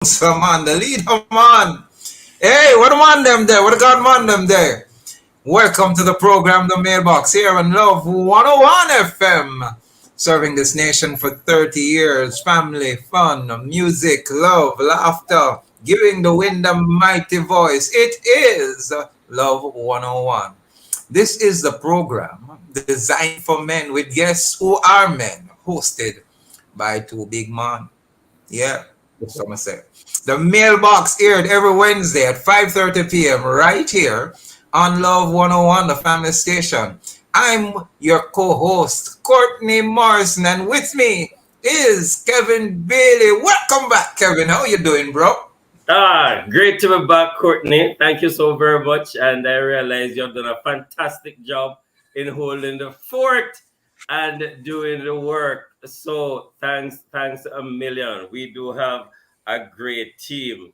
Some man, the leader man. Hey, what the man them there? What the God man them there? Welcome to the program, The Mailbox, here on Love 101 FM. Serving this nation for 30 years. Family, fun, music, love, laughter. Giving the wind a mighty voice. It is Love 101. This is the program designed for men with guests who are men. Hosted by two big men. Yeah, so I'm say. The mailbox aired every Wednesday at 5:30 p.m. right here on Love 101, the family station. I'm your co-host, Courtney Morrison, and with me is Kevin Bailey. Welcome back, Kevin. How you doing, bro? Great to be back, Courtney. Thank you so very much. And I realize you've done a fantastic job in holding the fort and doing the work. So thanks a million. We do have a great team.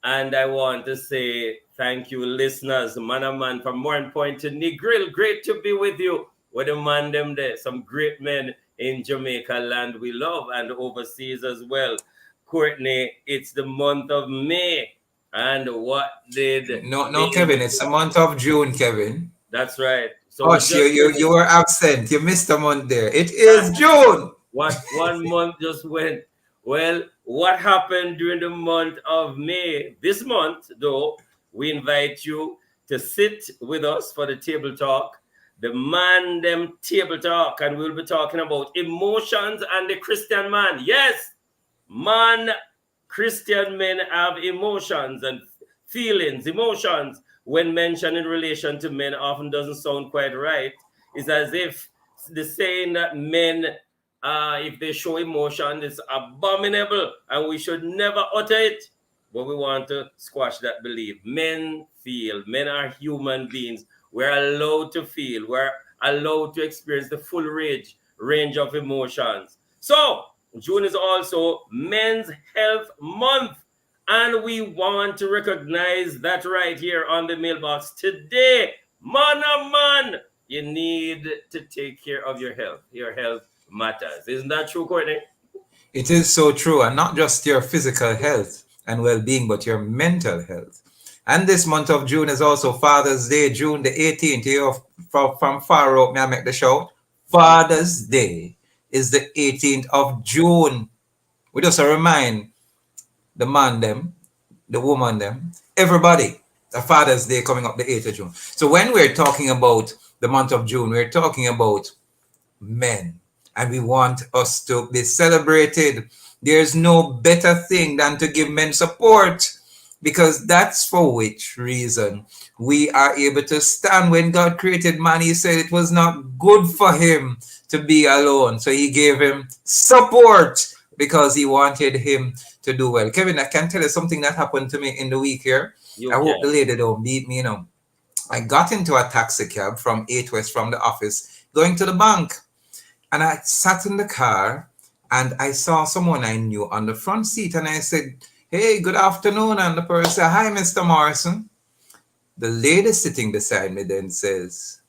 And I want to say thank you, listeners, man and man, from Morning Point to Negril. Great to be with you. With the man them there. Some great men in Jamaica land we love and overseas as well. Courtney, it's the month of May. And what did No, May? Kevin. It's the month of June, Kevin. That's right. So we Hush, you, just you, finished. you were absent. You missed a month there. It is June. What 1 month just went. Well, what happened during the month of May? This month, though, we invite you to sit with us for the table talk, the man them table talk, and we'll be talking about emotions and the Christian man. Yes, man, Christian men have emotions and feelings. Emotions, when mentioned in relation to men, often doesn't sound quite right. It's as if the saying that men, if they show emotion, is abominable and we should never utter it. But we want to squash that belief. Men feel. Men are human beings. We're allowed to feel. We're allowed to experience the full range of emotions. So, June is also Men's Health Month. And we want to recognize that right here on the mailbox today. Man, oh man, you need to take care of your health. Your health matters. Isn't that true, Courtney? It is so true, and not just your physical health and well being, but your mental health. And this month of June is also Father's Day, June the 18th. You from far out, may I make the shout? Father's Day is the 18th of June. We just remind the man them, the woman them, everybody, the Father's Day coming up the 8th of June. So when we're talking about the month of June, we're talking about men, and we want us to be celebrated. There's no better thing than to give men support, because that's for which reason we are able to stand. When God created man, he said it was not good for him to be alone, so he gave him support because he wanted him to do well. Kevin, I can tell you something that happened to me in the week here. You I hope the can. lady don't beat me, I got into a taxi cab from 8 West from the office going to the bank. And I sat in the car and I saw someone I knew on the front seat, and I said, "Hey, good afternoon." And the person said, "Hi, Mr. Morrison." The lady sitting beside me then says,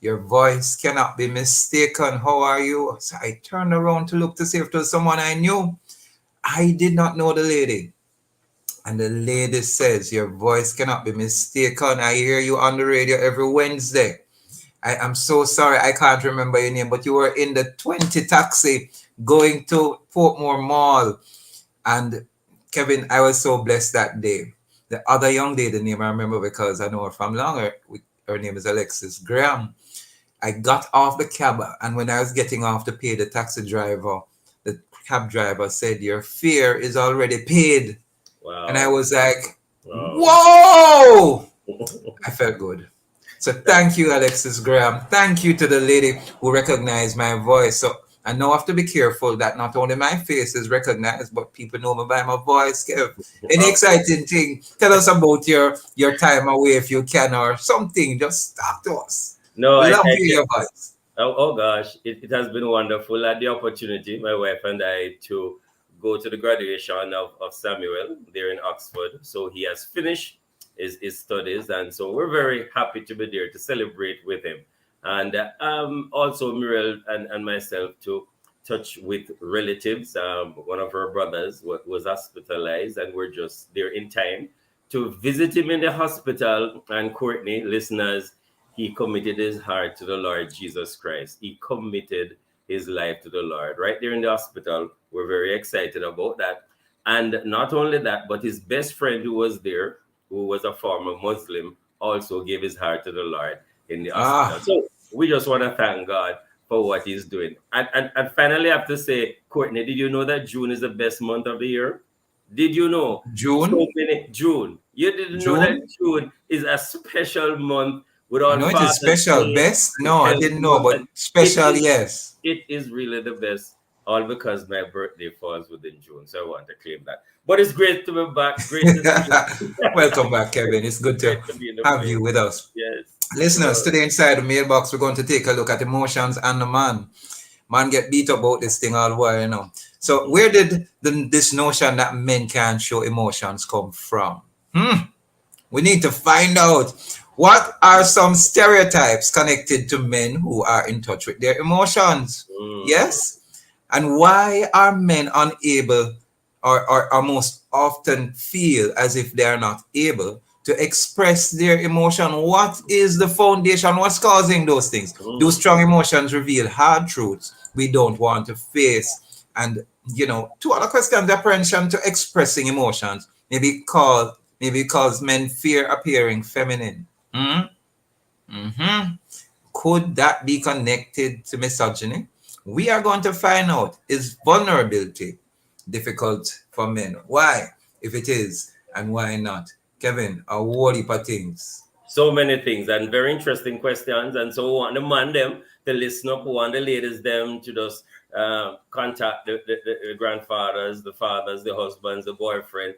"Your voice cannot be mistaken. How are you?" So I turned around to look to see if it was someone I knew. I did not know the lady. And the lady says, "Your voice cannot be mistaken. I hear you on the radio every Wednesday. I am so sorry, I can't remember your name, but you were in the 20 taxi going to Portmore Mall." And Kevin, I was so blessed that day. The other young lady, the name I remember because I know her from longer, her name is Alexis Graham. I got off the cab, and when I was getting off to pay the taxi driver, the cab driver said, "Your fare is already paid." And I Wow. was like, Wow. whoa! I felt good. So thank you, Alexis Graham. Thank you to the lady who recognized my voice. So I now have to be careful that not only my face is recognized, but people know me by my voice. Kev, any Of course. exciting thing? Tell us about your time away if you can, or something. Just talk to us. No, We I, love I hearing can. your voice. Oh gosh, it has been wonderful. I had the opportunity, my wife and I, to go to the graduation of Samuel there in Oxford. So he has finished his studies, and so we're very happy to be there to celebrate with him. And also Muriel and myself touch with relatives. One of her brothers was hospitalized, and we're just there in time to visit him in the hospital. And Courtney, listeners, he committed his heart to the Lord Jesus Christ. He committed his life to the Lord right there in the hospital. We're very excited about that. And not only that, but his best friend who was there, who was a former Muslim, also gave his heart to the Lord in the hospital. Ah, So we just want to thank God for what he's doing. And finally, I have to say, Courtney, did you know that June is the best month of the year? Did you know? So June, many June. You didn't know that June. June is a special month with I all know it is Father's special. Day, Best? with No, I Health didn't know, Month, but and it special, is yes. it is really the best, all because my birthday falls within June. So I want to claim that. But it's great to be back. Great to see you. Welcome back, Kevin. It's good to Great to be in the have you place. with us. Yes. Listeners, So, today inside the mailbox, we're going to take a look at emotions and the man. Man get beat about this thing all the while, you know. So mhm. where did this notion that men can't show emotions come from? We need to find out what are some stereotypes connected to men who are in touch with their emotions. Mm. Yes? And why are men unable or most often feel as if they are not able to express their emotion? What is the foundation? What's causing those things? Do Mm. strong emotions reveal hard truths we don't want to face? And, two other questions: apprehension to expressing emotions, maybe because men fear appearing feminine. Hmm. Hmm. Could that be connected to misogyny? We are going to find out. Is vulnerability difficult for men? Why, if it is, and why not? Kevin, a whole heap of things. So many things and very interesting questions. And so we want the man them to listen up. We want the ladies them to just contact the grandfathers, the fathers, the husbands, the boyfriend,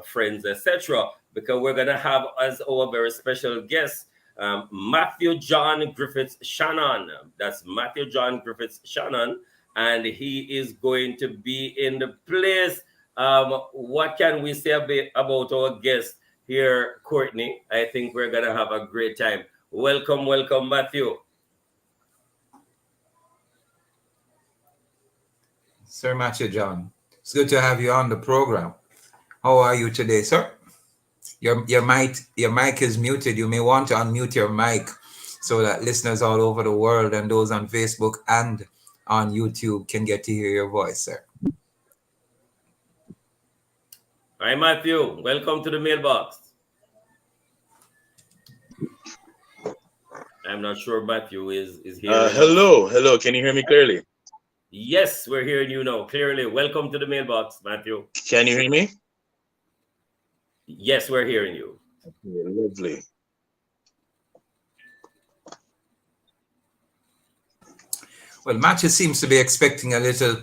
friends, etc. Because we're gonna have as our very special guest Matthew John Griffiths Shannon. That's Matthew John Griffiths Shannon, and he is going to be in the place. What can we say a bit about our guest here, Courtney? I think we're gonna have a great time. Welcome, welcome, Matthew. Sir Matthew John, it's good to have you on the program. How are you today, sir? Your mic is muted. You may want to unmute your mic so that listeners all over the world and those on Facebook and on YouTube can get to hear your voice, sir. Hi, Matthew. Welcome to the mailbox. I'm not sure Matthew is hearing us. Hello. Can you hear me clearly? Yes, we're hearing you now clearly. Welcome to the mailbox, Matthew. Can you hear me? Yes, we're hearing you. Okay, lovely. Well, Matthew seems to be expecting a little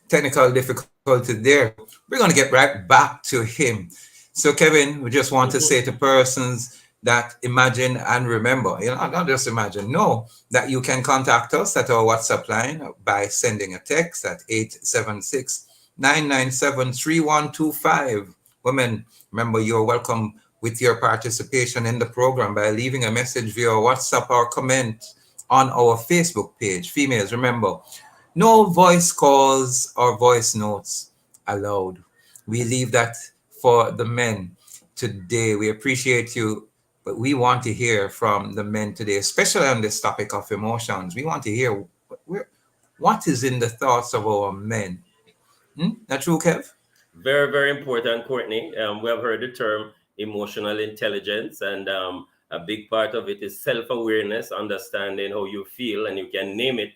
technical difficulty there. We're going to get right back to him. So, Kevin, we just want to Mhm. say to persons that imagine and remember, not just imagine, know that you can contact us at our WhatsApp line by sending a text at 876-997-3125. Women, remember, you're welcome with your participation in the program by leaving a message via WhatsApp or comment on our Facebook page. Females, remember, no voice calls or voice notes allowed. We leave that for the men today. We appreciate you, but we want to hear from the men today, especially on this topic of emotions. We want to hear what is in the thoughts of our men. Not true, Kev? Very, very important, Courtney. We have heard the term emotional intelligence, and a big part of it is self awareness, understanding how you feel, and you can name it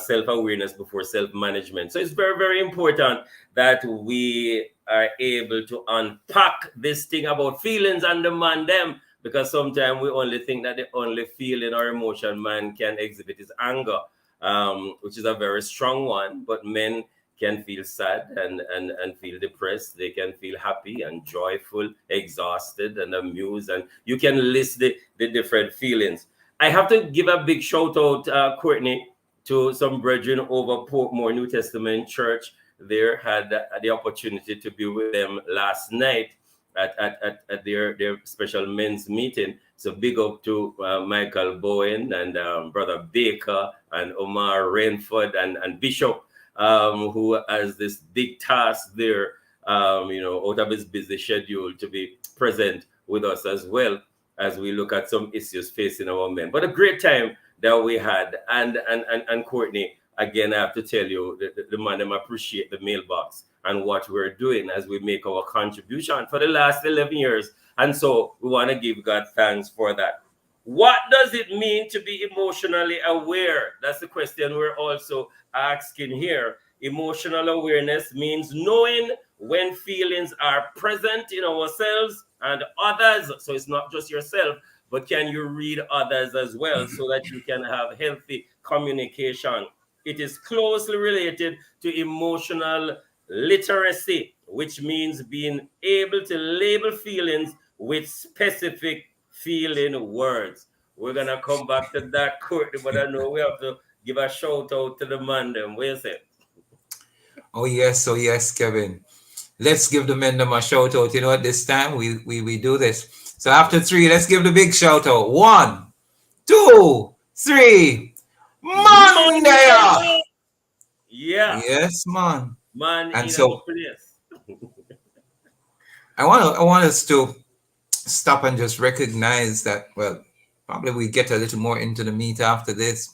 self awareness before self management. So it's very, very important that we are able to unpack this thing about feelings and demand them, because sometimes we only think that the only feeling or emotion man can exhibit is anger, which is a very strong one, but men can feel sad and feel depressed. They can feel happy and joyful, exhausted and amused. And you can list the different feelings. I have to give a big shout out, Courtney, to some brethren over Portmore New Testament Church. There had the opportunity to be with them last night. at their special men's meeting. So big up to Michael Bowen and Brother Baker and Omar Rainford and Bishop, who has this big task there, out of his busy schedule to be present with us as well as we look at some issues facing our men. But a great time that we had. And Courtney, again, I have to tell you, the man, them appreciate the mailbox and what we're doing as we make our contribution for the last 11 years. And so we want to give God thanks for that. What does it mean to be emotionally aware? That's the question we're also asking here. Emotional awareness means knowing when feelings are present in ourselves and others. So it's not just yourself, but can you read others as well so that you can have healthy communication? It is closely related to emotional literacy, which means being able to label feelings with specific feeling words. We're going to come back to that, Courtney, but I know we have to give a shout out to the man. Them. Where is it? Oh yes, Kevin. Let's give the men them a shout out. You know, at this time we do this. So after 3, let's give the big shout out. 1, 2, 3. Man there. Yeah. Yes, man. Man and in so our place. I want us to stop and just recognize that. Well, probably we get a little more into the meat after this.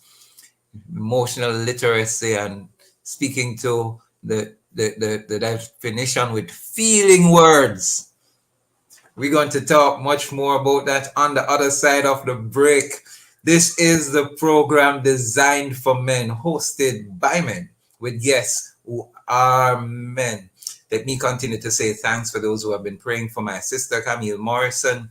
Emotional literacy and speaking to the definition with feeling words. We're going to talk much more about that on the other side of the break. This is the program designed for men, hosted by men, with guests who are men. Let me continue to say thanks for those who have been praying for my sister, Camille Morrison.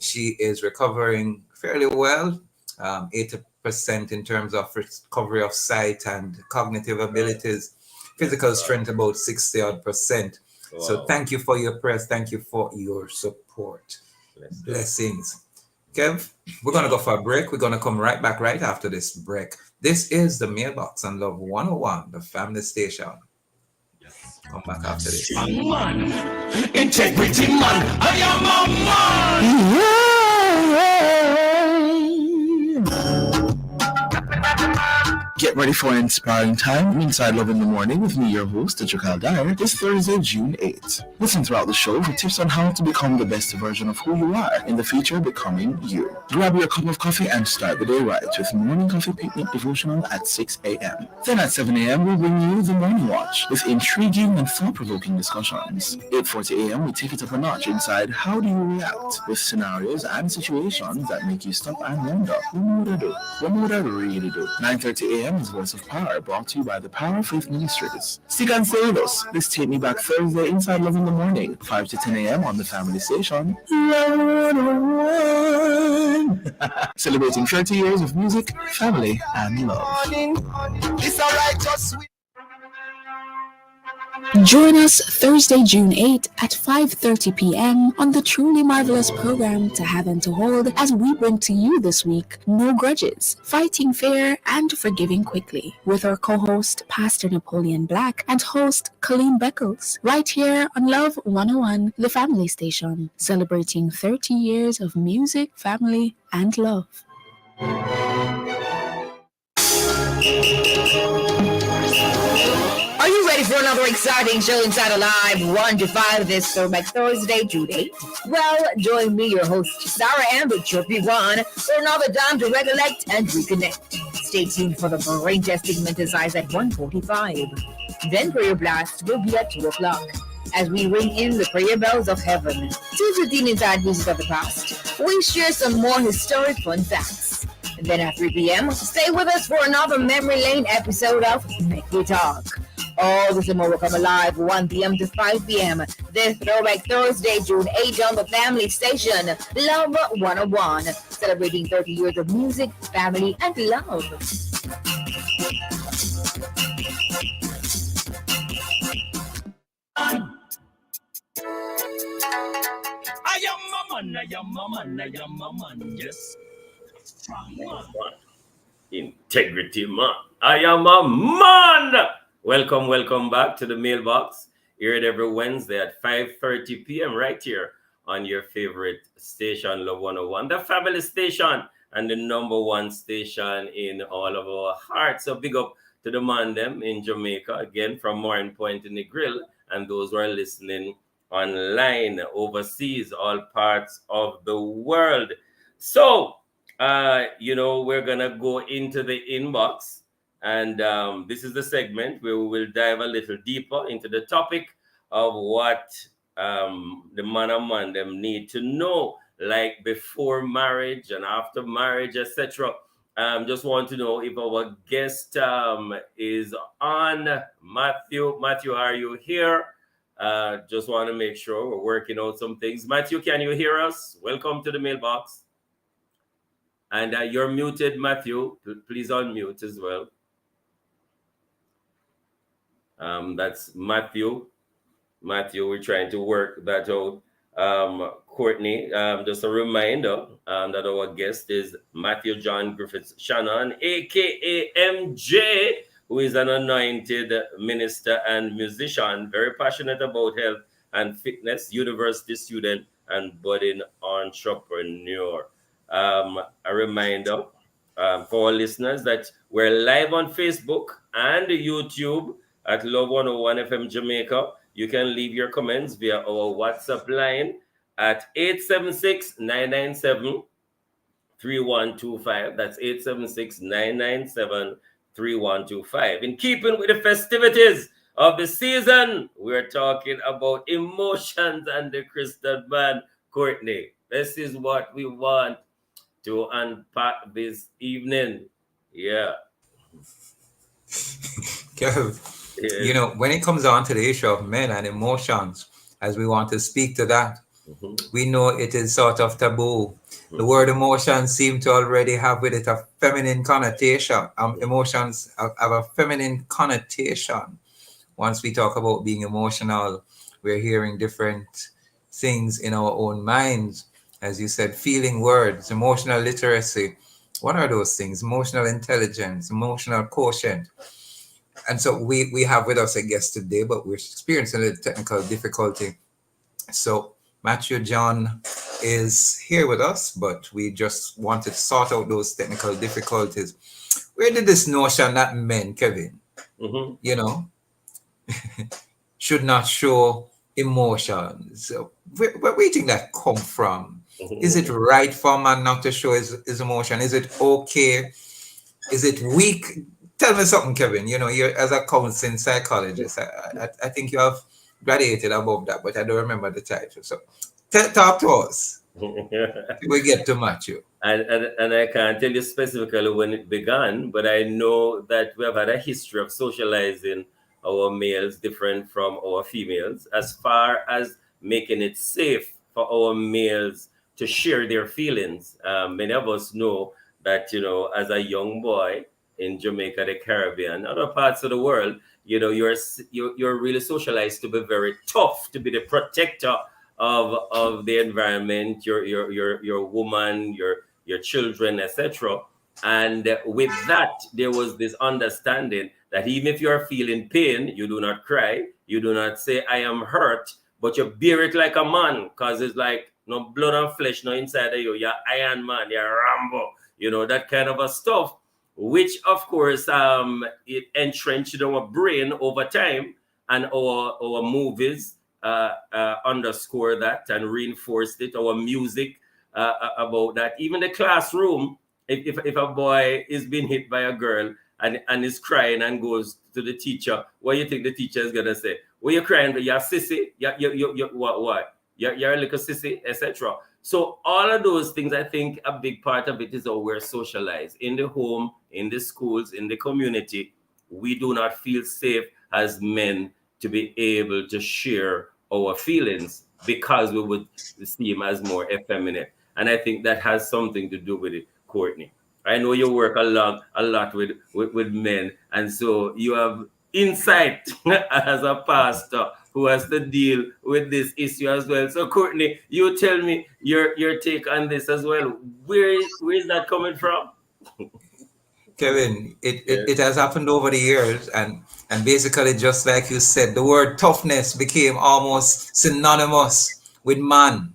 She is recovering fairly well, 80% in terms of recovery of sight and cognitive abilities. Physical strength about 60%. Wow. So thank you for your prayers. Thank you for your support. Blessings. Kev, we're going to go for a break. We're going to come right back right after this break. This is the Mailbox on Love 101, the family station. Come back after this. Man, integrity man, I am a man. Get ready for an inspiring time inside Love in the Morning with me, your host, Chakal Dyer, this Thursday, June 8th. Listen throughout the show for tips on how to become the best version of who you are in the future, becoming you. Grab your cup of coffee and start the day right with Morning Coffee Picnic Devotional at 6 a.m. Then at 7 a.m., we'll bring you the Morning Watch with intriguing and thought-provoking discussions. 8:40 a.m., we take it up a notch inside How Do You React with scenarios and situations that make you stop and wonder, what would I do? What would I really do? 9:30 a.m. is Voice of Power, brought to you by the Power of Faith Ministries. Stick and stay with us. This Take Me Back Thursday inside Love in the Morning, 5 to 10 a.m. on the family station. Celebrating 30 years of music, family, and love. It's all right, just sweet. Join us Thursday, June 8 at 5:30 p.m. on the truly marvelous program To Have and To Hold as we bring to you this week No Grudges, Fighting Fair and Forgiving Quickly with our co-host Pastor Napoleon Black and host Colleen Beckles right here on Love 101, the family station, celebrating 30 years of music, family, and love. Are you ready for another exciting show inside Alive 1 to 5 this Throwback Thursday, June 8th? Well, join me, your host, Sarah and the Chirpy One, for another time to recollect and reconnect. Stay tuned for the brain testing Menticize at 1:45. Then Prayer Blast will be at 2 o'clock as we ring in the prayer bells of heaven. 2:15 inside Music of the Past, we share some more historic fun facts. And then at 3 p.m., stay with us for another Memory Lane episode of Make We Talk. All this and more will come alive 1 p.m. to 5 p.m. This Throwback Thursday, June 8th on the family station, Love 101, celebrating 30 years of music, family, and love. I am a man, yes. Integrity man. I am a man. Welcome back to the Mailbox. Here every Wednesday at 5:30 p.m. right here on your favorite station, Love 101, the family station, and the number one station in all of our hearts. So big up to the man them in Jamaica, again from Morin Point in the Grill, and those who are listening online, overseas, all parts of the world. So, we're going to go into the inbox. And this is the segment where we will dive a little deeper into the topic of what the man and man them need to know, like before marriage and after marriage, etc. Just want to know if our guest is on. Matthew, are you here? Just want to make sure we're working out some things. Matthew, can you hear us? Welcome to the mailbox. And you're muted, Matthew. Please unmute as well. That's Matthew. We're trying to work that out. Courtney, just a reminder that our guest is Matthew John Griffiths Shannon, aka MJ, who is an anointed minister and musician, very passionate about health and fitness, university student, and budding entrepreneur. A reminder for our listeners that we're live on Facebook and YouTube at Love 101 FM Jamaica. You can leave your comments via our WhatsApp line at 876-997-3125. That's 876-997-3125. In keeping with the festivities of the season, we're talking about emotions and the Christian man, Courtney. This is what we want to unpack this evening. Yeah. When it comes on to the issue of men and emotions, as we want to speak to that, we know it is sort of taboo. The word emotion seems to already have with it a feminine connotation. Emotions have a feminine connotation. Once we talk about being emotional, we're hearing different things in our own minds. As you said, feeling words, emotional literacy. What are those things? Emotional intelligence, emotional quotient. And so we have with us a guest today, but we're experiencing a technical difficulty. So Matthew John is here with us, but we just wanted to sort out those technical difficulties. Where did this notion that men, Kevin, should not show emotions? Where do you think that come from? Is it right for a man not to show his emotion? Is it okay? Is it weak? Tell me something, Kevin. You're as a counseling psychologist. I think you have graduated above that, but I don't remember the title. So talk to us. We get to Matthew. And I can't tell you specifically when it began, but I know that we have had a history of socializing our males different from our females, as far as making it safe for our males to share their feelings. Many of us know that, as a young boy in Jamaica, the Caribbean, other parts of the world, you're really socialized to be very tough, to be the protector of the environment, your woman, your children, etc. And with that, there was this understanding that even if you're feeling pain, you do not cry, you do not say, I am hurt, but you bear it like a man, because it's like no blood and flesh, no inside of you. You're Iron Man, you're Rambo, that kind of a stuff, which of course it entrenched in our brain over time, and our movies underscore that and reinforced it. Our music about that. Even the classroom, if a boy is being hit by a girl and is crying and goes to the teacher, what do you think the teacher is gonna say? Well, you're crying, but you're a sissy. You what? You're a little sissy, etc. So all of those things, I think a big part of it is how we're socialized in the home, in the schools, in the community. We do not feel safe as men to be able to share our feelings because we would seem as more effeminate. And I think that has something to do with it, Courtney. I know you work a lot with men, and so you have insight as a pastor who has to deal with this issue as well. So Courtney, you tell me your take on this as well. Where is that coming from? Kevin, it has happened over the years, and basically, just like you said, the word toughness became almost synonymous with man.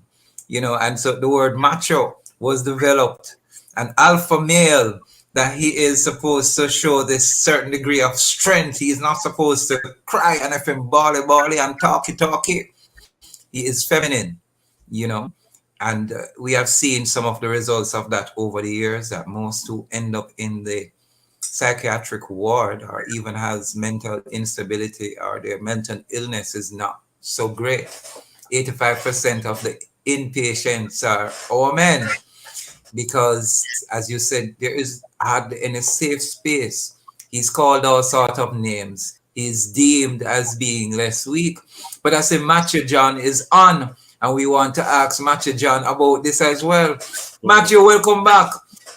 And so the word macho was developed, an alpha male, that he is supposed to show this certain degree of strength. He is not supposed to cry and if him bally and talky. He is feminine, you know. And we have seen some of the results of that over the years, that most who end up in the psychiatric ward or even has mental instability or their mental illness is not so great. 85% of the inpatients are our men, because as you said, there is hardly any safe space. He's called all sort of names. He's deemed as being less weak. But I say Matthew John is on, and we want to ask Matthew John about this as well. Matthew, welcome back.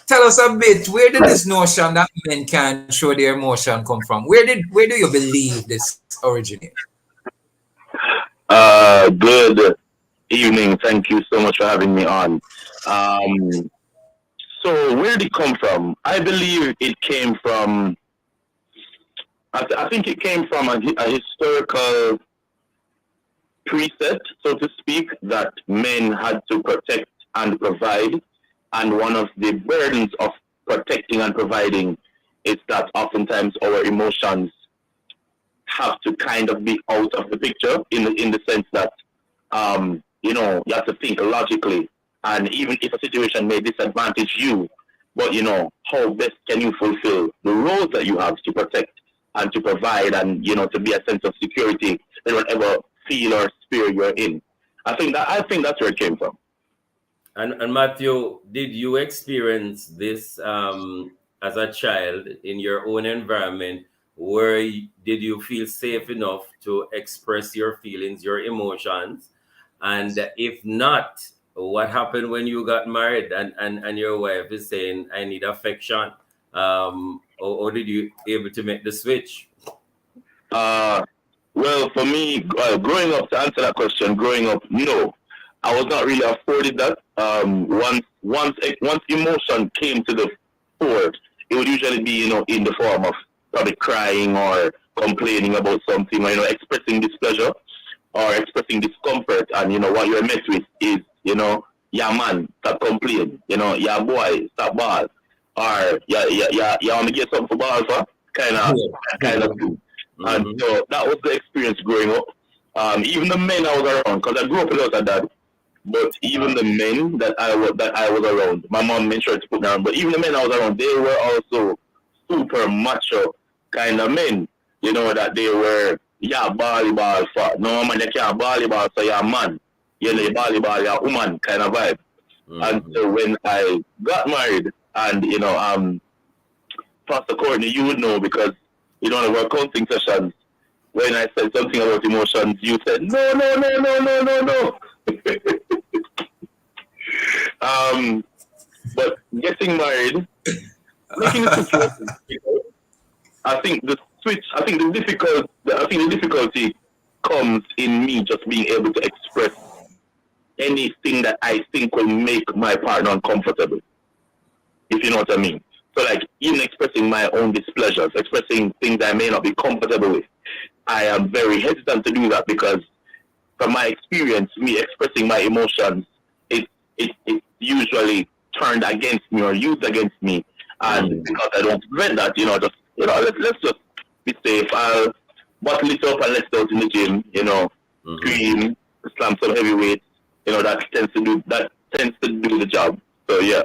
Tell us a bit, where did this notion that men can't show their emotion come from? Where do you believe this originate? Good evening. Thank you so much for having me on. So where did it come from? I believe it came from. I think it came from a historical preset, so to speak, that men had to protect and provide. And one of the burdens of protecting and providing is that oftentimes our emotions have to kind of be out of the picture in the sense that, you have to think logically. And even if a situation may disadvantage you, but, how best can you fulfill the roles that you have to protect and to provide and, to be a sense of security in whatever field or sphere you're in. I think that's where it came from. And Matthew, did you experience this as a child in your own environment? Where did you feel safe enough to express your feelings, your emotions? And if not, what happened when you got married and your wife is saying, I need affection? Or did you able to make the switch? Well, for me, growing up, to answer that question, growing up, no. I was not really afforded that. Once emotion came to the fore, it would usually be, in the form of probably crying or complaining about something, or, expressing displeasure or expressing discomfort. And, what you're met with is, yeah, man, stop complain. Yeah, boy, stop ball. Or, yeah, want to get something for ball for? Kind of thing. Mm-hmm. And so that was the experience growing up. Even the men I was around, because I grew up without a dad. But even the men that I was around, my mom made sure to put me around. But even the men I was around, they were also super macho kind of men. That they were, yeah, volleyball for. No man, they can't volleyball, so you're a man. Volleyball, you're a woman kind of vibe. Mm-hmm. And so when I got married, and Pastor Courtney, you would know because in one of our counseling sessions, when I said something about emotions, you said no. But getting married, making the situation, I think the difficulty comes in me just being able to express anything that I think will make my partner uncomfortable, if you know what I mean. So like even expressing my own displeasures, expressing things I may not be comfortable with, I am very hesitant to do that because from my experience, me expressing my emotions, it's usually turned against me or used against me. And because I don't prevent that, let's just be safe. I'll bottle it up and let's go in the gym, scream, slam some heavy weights, that tends to do the job. So yeah.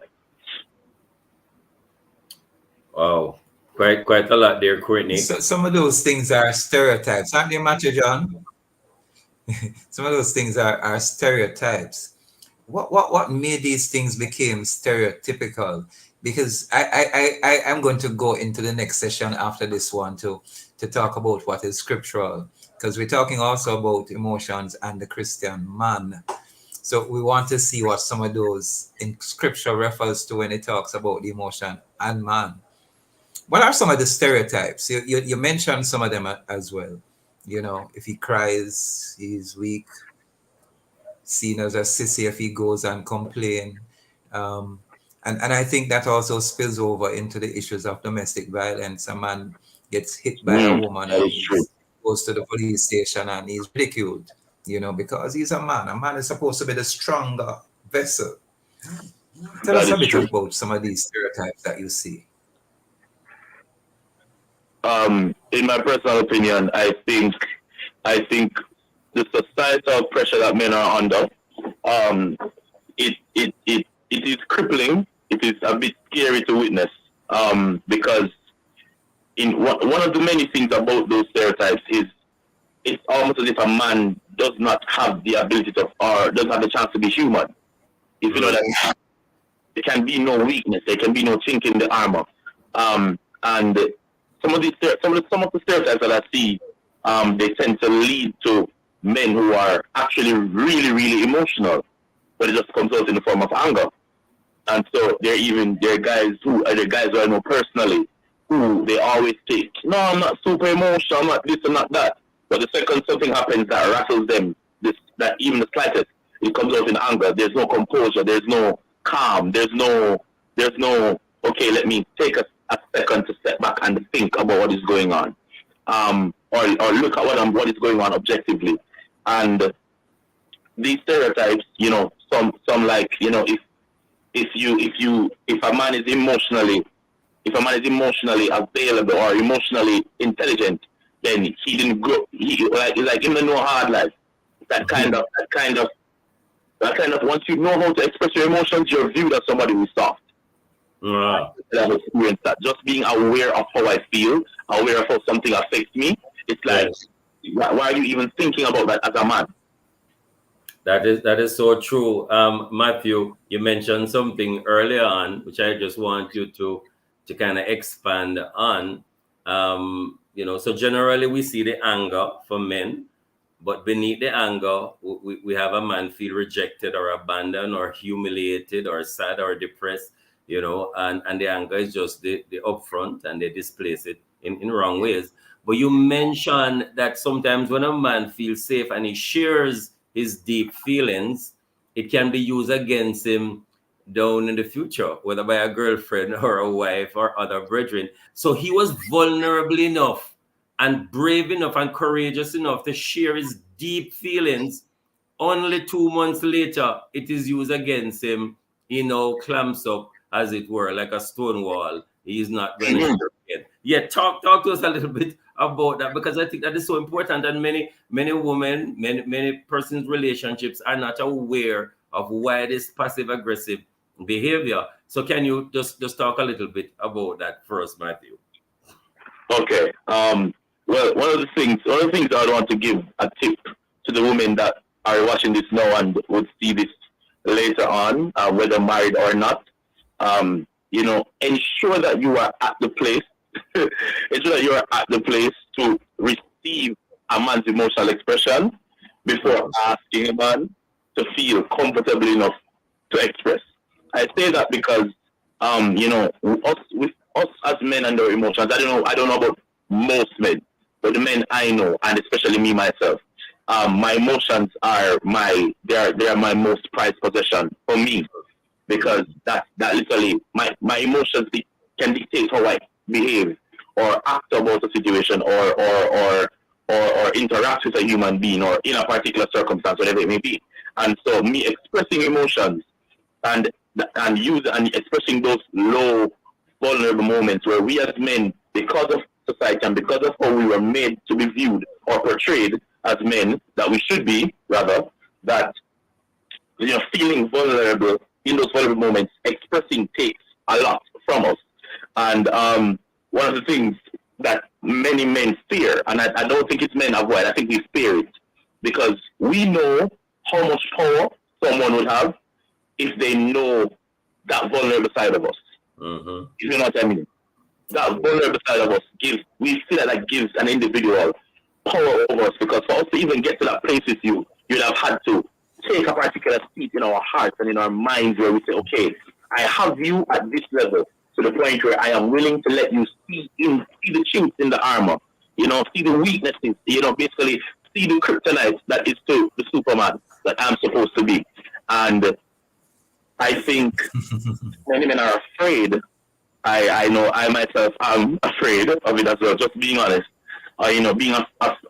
Wow. Quite a lot there, Courtney. So, some of those things are stereotypes, aren't they, Matthew John? Some of those things are stereotypes. What made these things become stereotypical? Because I'm going to go into the next session after this one to talk about what is scriptural, because we're talking also about emotions and the Christian man. So we want to see what some of those in scripture refers to when it talks about the emotion and man. What are some of the stereotypes? You mentioned some of them as well. If he cries, he's weak. Seen as a sissy if he goes and complain. And I think that also spills over into the issues of domestic violence. A man gets hit by a woman and he goes to the police station and he's ridiculed, because he's a man. A man is supposed to be the stronger, vessel. Tell That us a is bit true. about some of these stereotypes that you see. In my personal opinion, I think the societal pressure that men are under, um, it is crippling. It is a bit scary to witness. Because in one of the many things about those stereotypes is it's almost as if a man does not have the ability to, or doesn't have the chance to be human. If you know that, there can be no weakness. There can be no chink in the armor. And some of the stereotypes that I see, they tend to lead to men who are actually really, really emotional, but it just comes out in the form of anger. And so there are guys who I know personally who they always take. No, I'm not super emotional. I'm not this and not that. But the second something happens that rattles them, that even the slightest, it comes out in anger. There's no composure. There's no calm. There's no. Okay, let me take a second to step back and think about what is going on, or look at what is going on objectively. And these stereotypes, some like, if a man is emotionally available or emotionally intelligent, then he didn't grow. It's like him to know hard life. That kind of once you know how to express your emotions, you're viewed as somebody who's soft. I've experienced that. Just being aware of how I feel, aware of how something affects me. It's like, why are you even thinking about that as a man? That is so true. Matthew, you mentioned something earlier on, which I just want you to kind of expand on. So generally we see the anger for men, but beneath the anger, we have a man feel rejected or abandoned or humiliated or sad or depressed, and the anger is just the upfront, and they displace it in wrong ways. But you mentioned that sometimes when a man feels safe and he shares his deep feelings, it can be used against him down in the future, whether by a girlfriend or a wife or other brethren. So he was vulnerable enough and brave enough and courageous enough to share his deep feelings. Only 2 months later, it is used against him. He now clamps up, as it were, like a stone wall. He is not going to share again. Yeah, talk to us a little bit about that, because I think that is so important, and many women, many persons' relationships are not aware of why this passive aggressive behavior. So can you just talk a little bit about that first, Matthew? Okay. Well, one of the things I want to give a tip to the women that are watching this now and would see this later on, whether married or not. Ensure that you are at the place. Ensure that you are at the place to receive a man's emotional expression before asking a man to feel comfortable enough to express. I say that because, us as men and our emotions. I don't know about most men, but the men I know, and especially me myself, my emotions are they are my most prized possession for me, because that literally my emotions can dictate how I behave or act about a situation or interact with a human being or in a particular circumstance, whatever it may be. And so me expressing emotions and expressing those low, vulnerable moments where we as men, because of society and because of how we were made to be viewed or portrayed as men, that we should be, rather, that feeling vulnerable in those vulnerable moments, expressing takes a lot from us. And one of the things that many men fear, and I don't think it's men avoid, I think we fear it, because we know how much power someone would have if they know that vulnerable side of us. Mm-hmm. If you know what I mean. That vulnerable side of us we feel that gives an individual power over us, because for us to even get to that place with you, you'd have had to take a particular seat in our hearts and in our minds where we say, okay, I have you at this level to the point where I am willing to let you see the chinks in the armor, see the weaknesses, basically see the kryptonite that is to the Superman that I'm supposed to be. And I think many men are afraid. I know I myself am afraid of it as well, just being honest. Being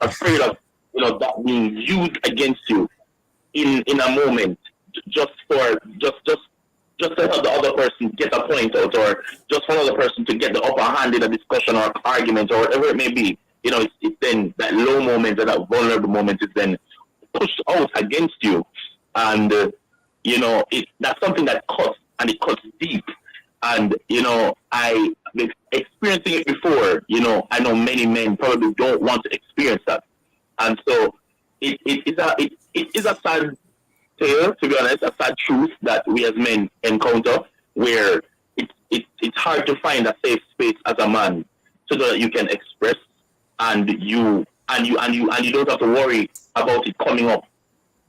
afraid of that being used against you in a moment, just for just to help the other person get a point out, or just for another person to get the upper hand in a discussion or argument or whatever it may be. It's then that low moment or that vulnerable moment is then pushed out against you, and that's something that cuts, and it cuts deep. And I've been experiencing it before. I know many men probably don't want to experience that, and so it is a sad tale, to be honest, a sad truth that we as men encounter, where it's hard to find a safe space as a man so that you can express, and you don't have to worry about it coming up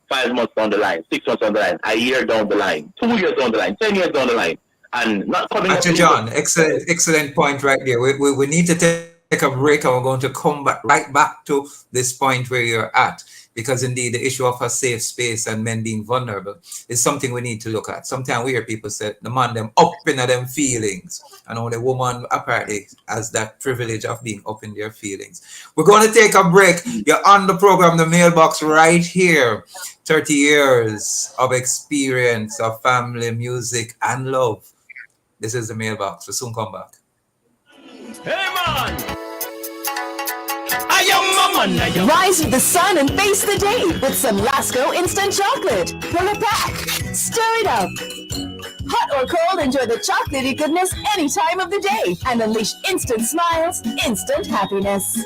5 months down the line, 6 months down the line, a year down the line, 2 years down the line, 10 years down the line, and not coming up. Actually, John, excellent point right there. We need to take a break, and we're going to come back to this point where you're at, because indeed the issue of a safe space and men being vulnerable is something we need to look at. Sometimes we hear people say the man them up in them feelings, and only woman apparently has that privilege of being up in their feelings. We're going to take a break. You're on the program, The Mailbox, right here. 30 years of experience of family, music, and love. This is The Mailbox. We'll soon come back. Hey man! Rise with the sun and face the day with some Lasco instant chocolate. Pull a pack, stir it up. Hot or cold, enjoy the chocolatey goodness any time of the day and unleash instant smiles, instant happiness.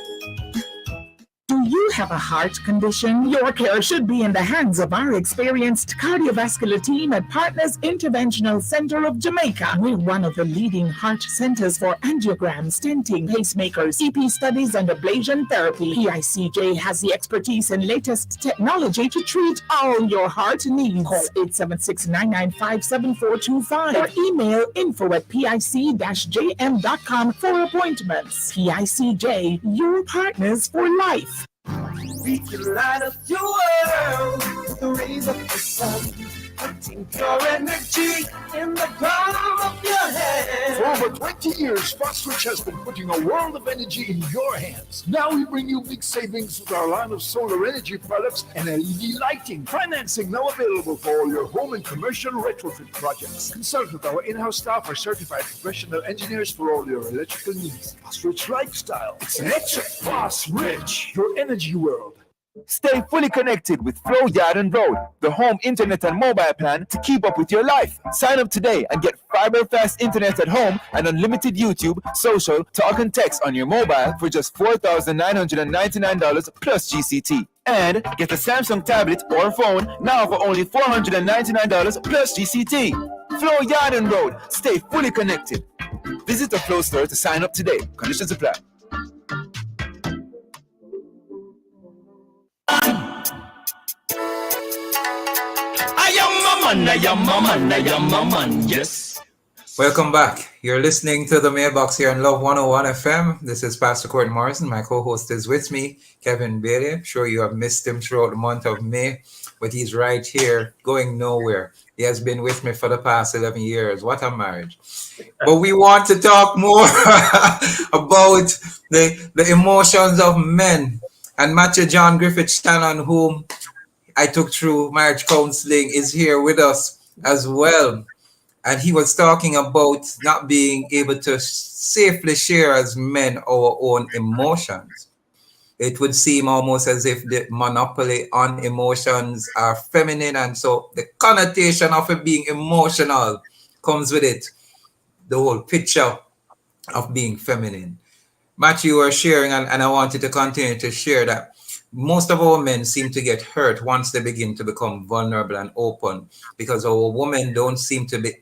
Do you have a heart condition? Your care should be in the hands of our experienced cardiovascular team at Partners Interventional Center of Jamaica. We're one of the leading heart centers for angiogram, stenting, pacemakers, EP studies, and ablation therapy. PICJ has the expertise and latest technology to treat all your heart needs. Call 876-995-7425 or email info@pic-jm.com for appointments. PICJ, your partners for life. We can light up your world with the rays of the sun. Putting your energy in the palm of your hand. For over 20 years, Fosrich has been putting a world of energy in your hands. Now we bring you big savings with our line of solar energy products and LED lighting. Financing now available for all your home and commercial retrofit projects. Consult with our in-house staff or certified professional engineers for all your electrical needs. Fosrich Lifestyle. It's electric. Fosrich, your energy world. Stay fully connected with Flow Yard and Road, the home internet and mobile plan to keep up with your life. Sign up today and get fiber fast internet at home and unlimited YouTube, social, talk and text on your mobile for just $4,999 plus GCT. And get a Samsung tablet or phone now for only $499 plus GCT. Flow Yard and Road. Stay fully connected. Visit the Flow store to sign up today. Conditions apply. Yes. Welcome back. You're listening to The Mailbox here on Love 101 FM. This is Pastor Court Morrison. My co-host is with me, Kevin Bailey. I'm sure you have missed him throughout the month of May, but he's right here, going nowhere. He has been with me for the past 11 years. What a marriage. But we want to talk more about the emotions of men. And Matthew John Griffith Shannon, whom I took through marriage counseling, is here with us as well. And he was talking about not being able to safely share as men our own emotions. It would seem almost as if the monopoly on emotions are feminine. And so the connotation of it being emotional comes with it, the whole picture of being feminine. Matthew, you were sharing, and I wanted to continue to share that most of our men seem to get hurt once they begin to become vulnerable and open, because our women don't seem to be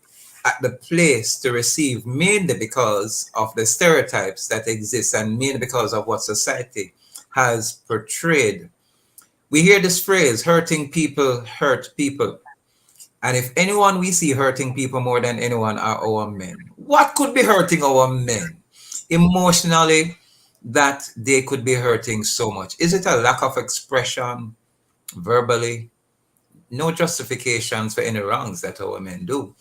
at the place to receive, mainly because of the stereotypes that exist and mainly because of what society has portrayed. We hear this phrase, hurting people hurt people. And if anyone we see hurting people more than anyone are our men. What could be hurting our men emotionally that they could be hurting so much? Is it a lack of expression verbally? No justifications for any wrongs that our men do.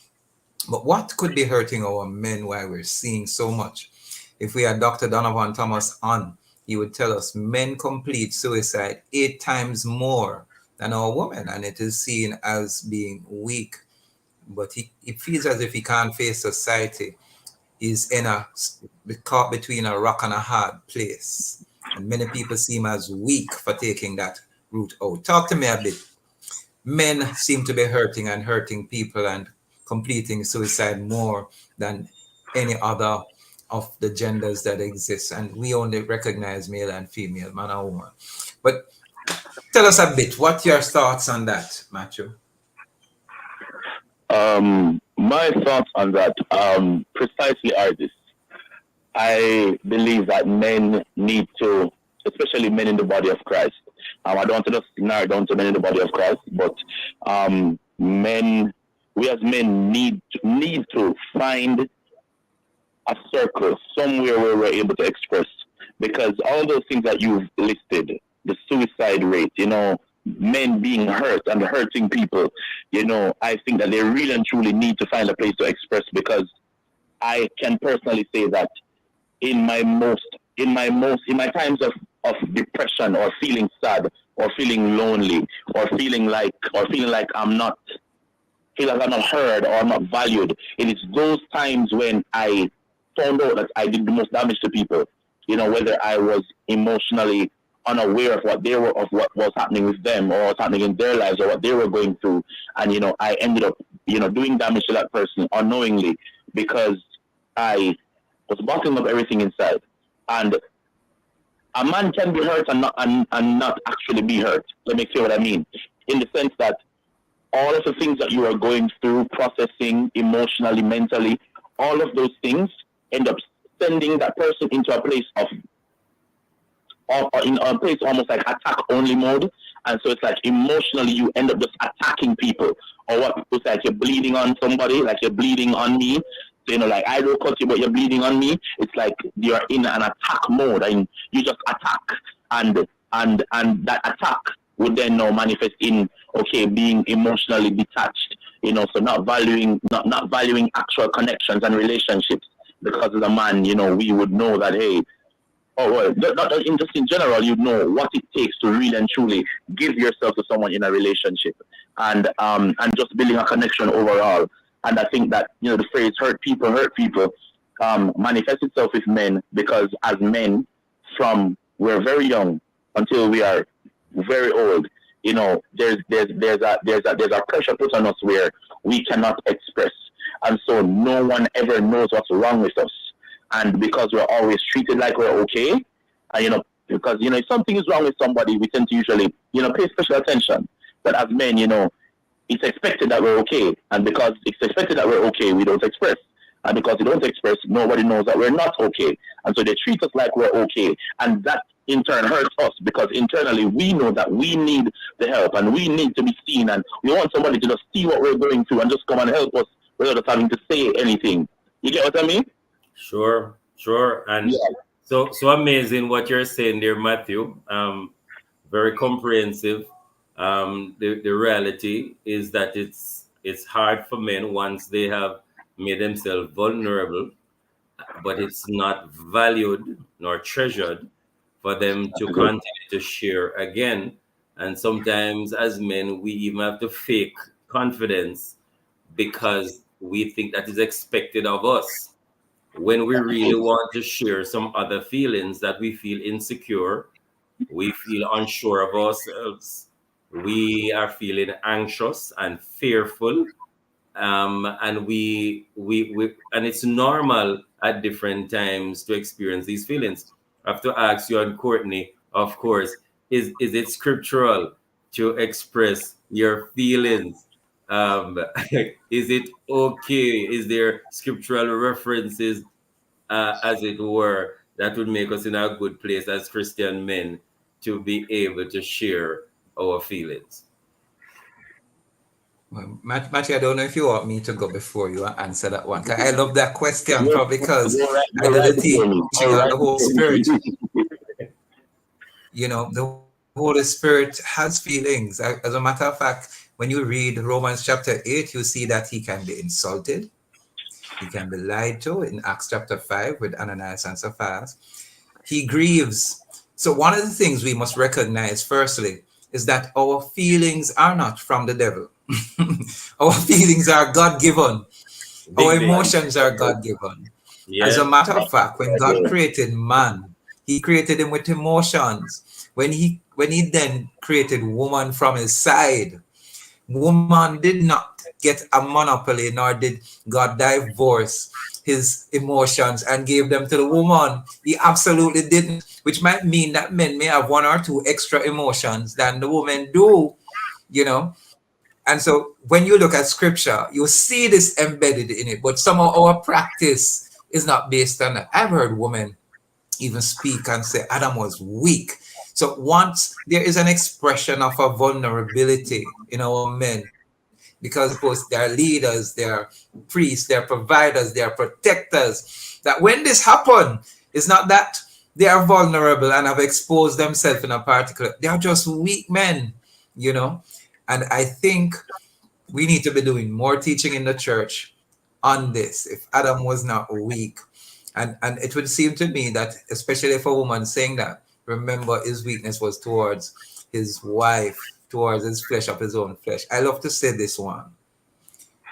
But what could be hurting our men while we're seeing so much? If we had Dr. Donovan Thomas on, he would tell us men complete suicide 8 times more than our woman, and it is seen as being weak. But he feels as if he can't face society. He's caught between a rock and a hard place. And many people see him as weak for taking that route out. Talk to me a bit. Men seem to be hurting and hurting people and completing suicide more than any other of the genders that exist. And we only recognize male and female, man or woman. But tell us a bit, what your thoughts on that, Matthew? My thoughts on that precisely are this. I believe that men need to, especially men in the body of Christ. I don't want to just narrow down to men in the body of Christ, but men, we as men need to find a circle somewhere where we're able to express, because all those things that you've listed, the suicide rate, men being hurt and hurting people, I think that they really and truly need to find a place to express, because I can personally say that in my times of depression or feeling sad or feeling lonely or feeling like I'm not heard or I'm not valued, it is those times when I found out that I did the most damage to people, whether I was emotionally unaware of what was happening with them or what's happening in their lives or what they were going through, and I ended up doing damage to that person unknowingly because I was bottling up everything inside. And a man can be hurt and not actually be hurt. Let me clear what I mean, in the sense that all of the things that you are going through, processing emotionally, mentally, all of those things end up sending that person into a place in a place almost like attack only mode. And so it's like emotionally you end up just attacking people, or what people say, like you're bleeding on somebody, like you're bleeding on me. So, like I don't cut you, but you're bleeding on me. It's like you're in an attack mode and you just attack, and that attack would then now manifest in being emotionally detached, so not valuing actual connections and relationships, because as a man, we would know that, hey, not just in general, you know what it takes to really and truly give yourself to someone in a relationship, and just building a connection overall. And I think that the phrase hurt people manifests itself with men, because as men, from we're very young until we are very old, there's a pressure put on us where we cannot express, and so no one ever knows what's wrong with us. And because we're always treated like we're okay, and because if something is wrong with somebody, we tend to usually pay special attention. But as men, it's expected that we're okay, and because it's expected that we're okay, we don't express. And because we don't express, nobody knows that we're not okay. And so they treat us like we're okay. And that in turn hurts us, because internally we know that we need the help and we need to be seen, and we want somebody to just see what we're going through and just come and help us without us having to say anything. You get what I mean? Sure. And Yeah. so amazing what you're saying there, Matthew. Very comprehensive. The reality is that it's hard for men once they have made themselves vulnerable, but it's not valued nor treasured for them to continue to share again. And sometimes as men, we even have to fake confidence because we think that is expected of us, when we really want to share some other feelings, that we feel insecure, we feel unsure of ourselves, we are feeling anxious and fearful, and we and it's normal at different times to experience these feelings. I have to ask you and Courtney, of course, is it scriptural to express your feelings? Is it okay? Is there scriptural references, as it were, that would make us in a good place as Christian men to be able to share our feelings? Well, Matthew, I don't know if you want me to go before you and answer that one. 'Cause I love that question, probably because I did the teaching on the Holy Spirit. The Holy Spirit has feelings. As a matter of fact, when you read Romans chapter 8, you see that he can be insulted. He can be lied to in Acts chapter 5 with Ananias and Sapphira. He grieves. So one of the things we must recognize, firstly, is that our feelings are not from the devil. Our feelings are God given. Our Big, big. emotions are God given. As a Yes. matter of fact, when God created man, he created him with emotions. When he then created woman from his side, woman did not get a monopoly, nor did God divorce his emotions and gave them to the woman. He absolutely didn't, which might mean that men may have one or two extra emotions than the women do, you know. And so when you look at scripture, you see this embedded in it, but some of our practice is not based on that. I've heard women even speak and say Adam was weak. So once there is an expression of a vulnerability in our men, because of course they're leaders, they're priests, they're providers, they're protectors, that when this happen, it's not that they are vulnerable and have exposed themselves in a particular, they are just weak men, you know. And I think we need to be doing more teaching in the church on this. If Adam was not weak, and it would seem to me that, especially if a woman saying that, remember his weakness was towards his wife, towards his flesh of his own flesh. I love to say this one.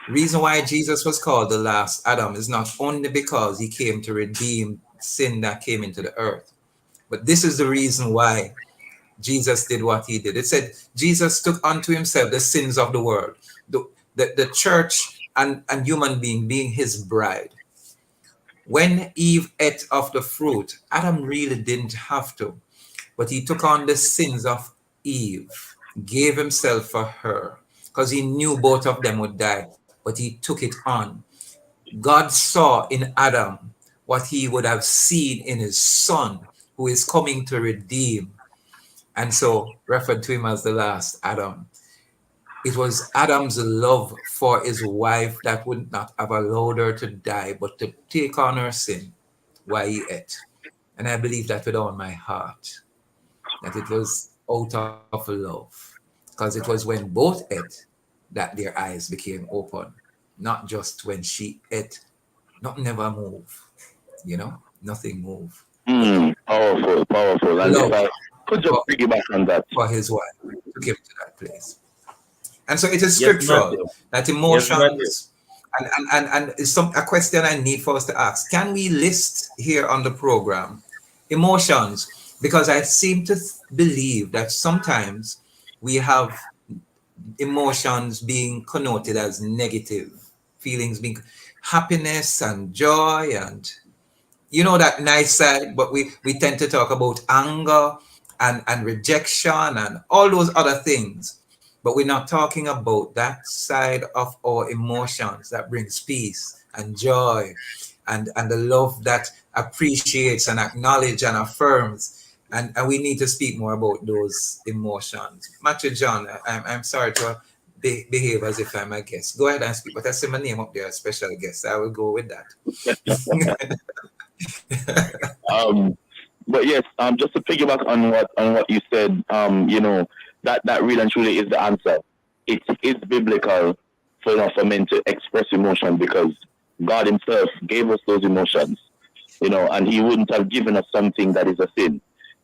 Reason why Jesus was called the last Adam is not only because he came to redeem sin that came into the earth, but this is the reason why Jesus did what he did. It said Jesus took unto himself the sins of the world, the church and human being his bride. When Eve ate of the fruit, Adam really didn't have to, but he took on the sins of Eve, gave himself for her, because he knew both of them would die, but he took it on. God saw in Adam what he would have seen in his son, who is coming to redeem, and so referred to him as the last Adam. It was Adam's love for his wife that would not have allowed her to die, but to take on her sin while he ate. And I believe that with all my heart, that it was out of love. Because it was when both ate that their eyes became open, not just when she ate. Nothing never move, nothing move. Powerful, powerful. And if Love I could just for, piggyback on that. for his wife took him to that place. And so it is Yes, scriptural Matthew. that Yes, Matthew. emotions, and it's a question I need for us to ask. Can we list here on the program emotions? Because I seem to believe that sometimes we have emotions being connoted as negative, feelings being happiness and joy and that nice side, but we tend to talk about anger and rejection and all those other things, but we're not talking about that side of our emotions that brings peace and joy and the love that appreciates and acknowledges and affirms, and we need to speak more about those emotions. Matthew John, I'm sorry to behave as if I'm a guest. Go ahead and speak, but I see my name up there, a special guest. I will go with that. But yes, just to piggyback on what you said, that really and truly is the answer. It is biblical for men to express emotion because God Himself gave us those emotions, and He wouldn't have given us something that is a sin,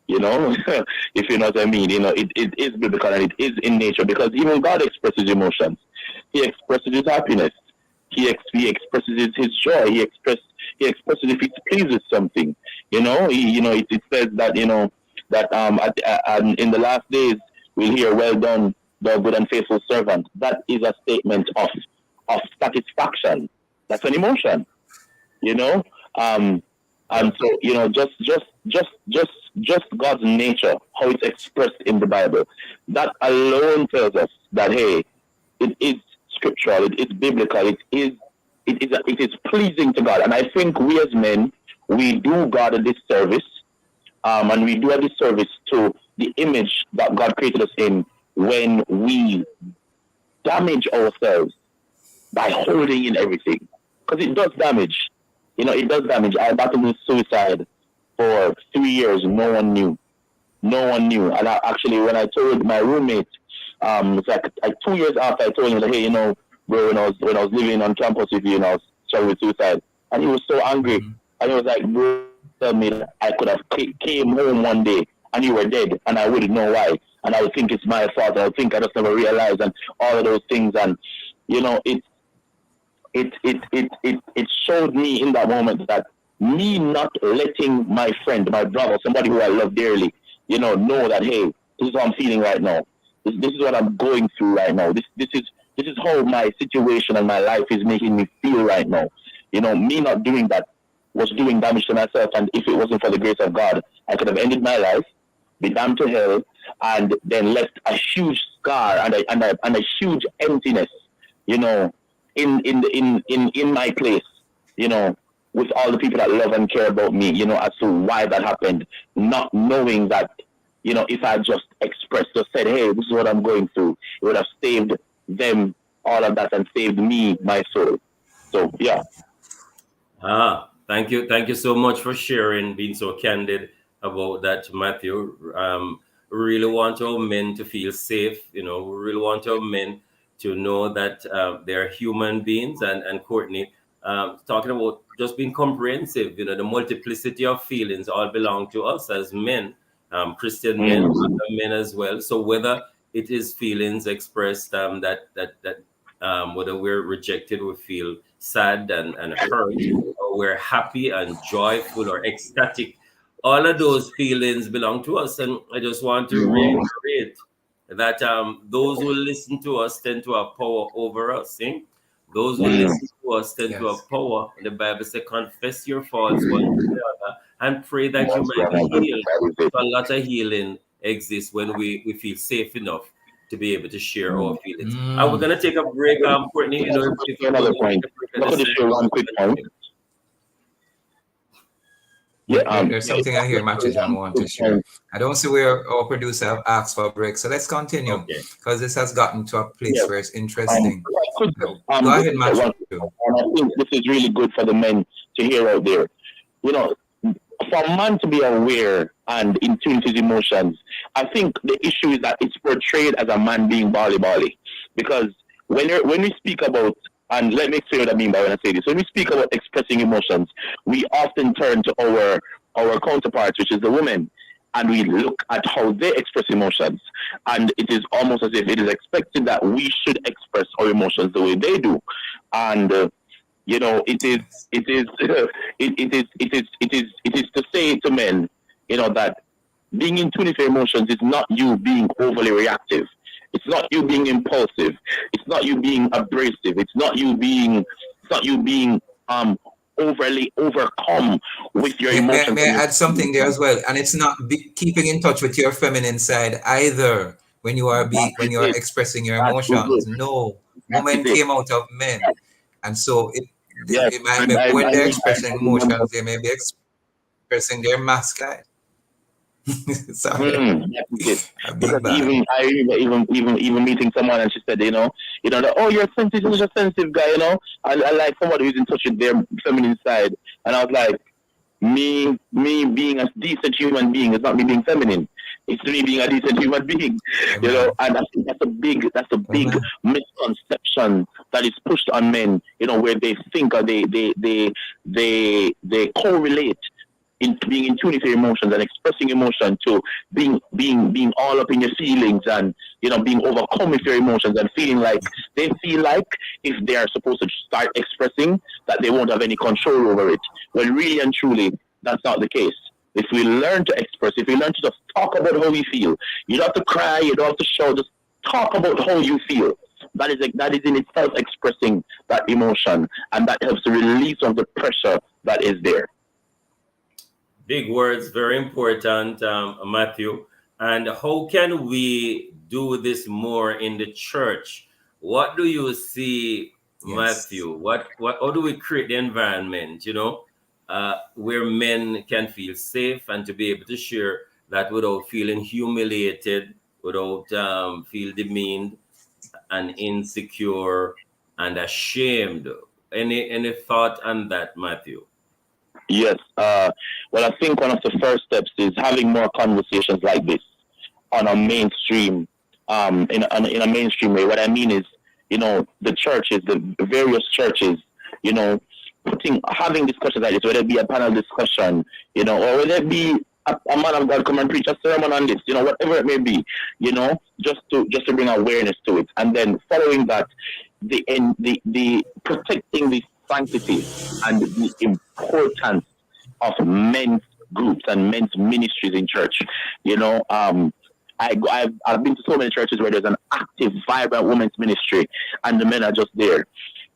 if you know what I mean. It is biblical and it is in nature because even God expresses emotions. He expresses His happiness. He expresses his joy. He expresses if he's pleased with something. It says that in the last days we'll hear, "Well done, thou good and faithful servant." That is a statement of satisfaction. That's an emotion. And so just God's nature, how it's expressed in the Bible, that alone tells us that hey, it is scriptural, it is biblical, it is pleasing to God. And I think we as men, we do God a disservice, and we do a disservice to the image that God created us in when we damage ourselves by holding in everything, because it does damage. It does damage. I battled with suicide for 3 years. No one knew. And actually, when I told my roommate, it's like 2 years after I told him that, hey, bro, when I was living on campus with you, and I was struggling with suicide, and he was so angry, and he was like, bro, tell me that I could have came home one day and you were dead, and I wouldn't know why. and I would think it's my fault. I would think I just never realized, and all of those things. And it showed me in that moment that me not letting my friend, my brother, somebody who I love dearly, know that, hey, this is how I'm feeling right now. This is what I'm going through right now. This is how my situation and my life is making me feel right now. Me not doing that was doing damage to myself. And if it wasn't for the grace of God, I could have ended my life, be damned to hell, and then left a huge scar and a huge emptiness, in my place, with all the people that love and care about me, as to why that happened, not knowing that, if I just expressed or said, hey, this is what I'm going through, it would have saved them all of that and saved me, my soul. So, yeah. Thank you so much for sharing, being so candid about that, Matthew. We really want our men to feel safe. We really want our men to know that they're human beings. And Courtney, talking about just being comprehensive, the multiplicity of feelings all belong to us as men, Christian men, other men as well. So whether it is feelings expressed that whether we're rejected, we feel sad and hurt, or we're happy and joyful or ecstatic, all of those feelings belong to us. And I just want to reiterate that those who listen to us tend to have power over us. Those who listen to us tend to have power. The Bible says, confess your faults one to the other and pray that you might be healed. So a lot of healing exists when we feel safe enough to be able to share our feelings. And we're going to take a break, Courtney. If another point. Let me share one quick point. There's something I hear Matthew John want to share. I don't see where our producer have asked for a break, so let's continue because this has gotten to a place where it's interesting. Go ahead, Matthew. And I think this is really good for the men to hear out there. For a man to be aware and in tune to his emotions, I think the issue is that it's portrayed as a man being bally. Because when we speak about, and let me say what I mean by when I say this, when we speak about expressing emotions, we often turn to our counterparts, which is the women, and we look at how they express emotions. And it is almost as if it is expected that we should express our emotions the way they do. And it is to say to men, that being in tune with your emotions is not you being overly reactive. It's not you being impulsive. It's not you being abrasive. It's not you being overly overcome with your emotions. May I add something there as well? And it's not keeping in touch with your feminine side either when you are expressing your emotions. No, women came out of men, and so it might be when they're expressing emotions, they may be expressing their masculine. Sorry. Because even meeting someone and she said, that, oh, you're sensitive, such a sensitive guy, I like somebody who's in touch with their feminine side. And I was like, me being a decent human being is not me being feminine. It's me being a decent human being, and I think that's a big misconception that is pushed on men, where they think or they correlate in being in tune with your emotions and expressing emotion to being all up in your feelings and being overcome with your emotions and feeling like they feel like if they are supposed to start expressing that they won't have any control over it. Well, really and truly, that's not the case. If we learn to express, if we learn to just talk about how we feel, you don't have to cry, you don't have to shout, just talk about how you feel. That is in itself expressing that emotion, and that helps the release of the pressure that is there. Big words, very important, Matthew. And how can we do this more in the church? What do you see, Matthew? How do we create the environment, where men can feel safe and to be able to share that without feeling humiliated, without feel demeaned and insecure and ashamed? Any thought on that, Matthew? Yes. Well, I think one of the first steps is having more conversations like this on a mainstream, in a mainstream way. What I mean is, the churches, the various churches, having discussions like this, whether it be a panel discussion, or whether it be a man of God come and preach a sermon on this, whatever it may be, just to bring awareness to it, and then following that, the protecting the sanctity and the importance of men's groups and men's ministries in church. I've been to so many churches where there's an active, vibrant women's ministry, and the men are just there,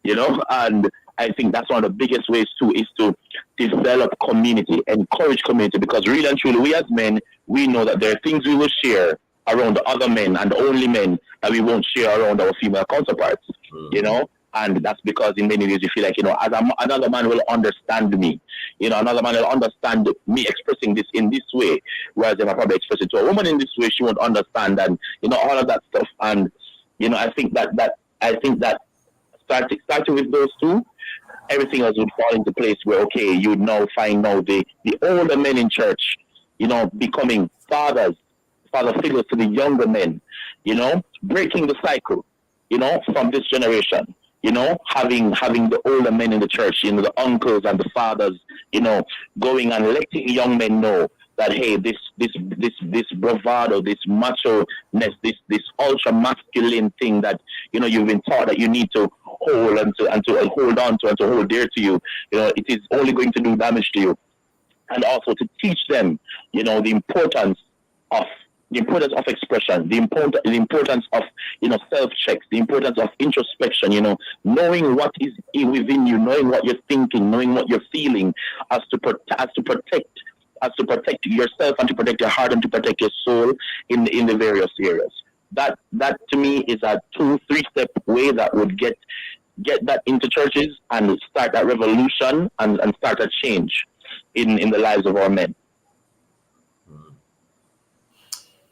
and I think that's one of the biggest ways too, is to develop community, encourage community, because really and truly, we as men, we know that there are things we will share around the other men and the only men that we won't share around our female counterparts, and that's because in many ways you feel like, another man will understand me, another man will understand me expressing this in this way, whereas if I probably express it to a woman in this way, she won't understand, and all of that stuff. And I think that starting with those two, everything else would fall into place, where you would now find the older men in church, becoming father figures to the younger men, breaking the cycle, from this generation, having the older men in the church, the uncles and the fathers, going and letting young men know that, hey, this bravado, this macho-ness, this ultra masculine thing that you've been taught that you need to hold and to hold on to and to hold dear to you, it is only going to do damage to you. And also to teach them, the importance of expression, the importance of self checks, the importance of introspection, knowing what is within you, knowing what you're thinking, knowing what you're feeling, as to protect yourself and to protect your heart and to protect your soul in the various areas. That to me is a 2-3 step way that would get that into churches and start that revolution and start a change in the lives of our men.